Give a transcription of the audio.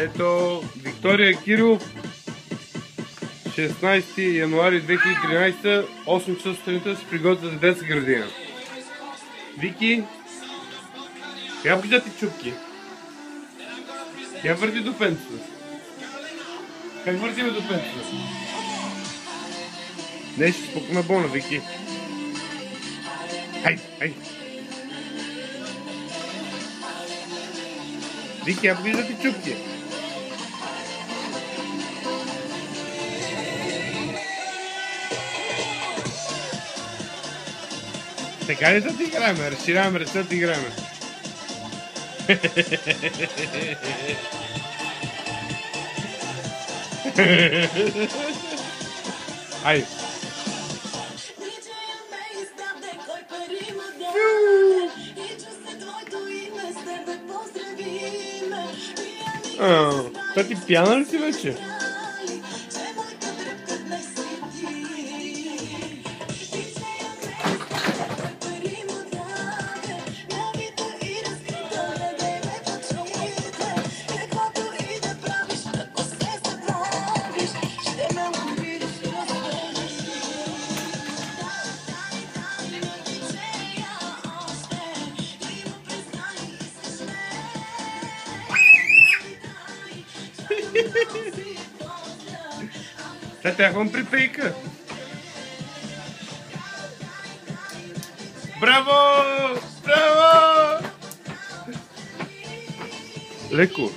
Ето, Виктория Кирилов, 16 януари 2013, 8 часа сутринта се приготвя за детска градина. Вики, как да ти чупки? Как върти до пенцата? Как въртиме до пенцата? Не, ще спокойна болна, Вики. Хай, хай. Вики, я покажи да ти чупки. Така ли да ти играем? Разширяваме ръцете да играем. Ай! Това ти пяна ли си вече? Сега тяхвам припейка. Браво! Браво! Леко.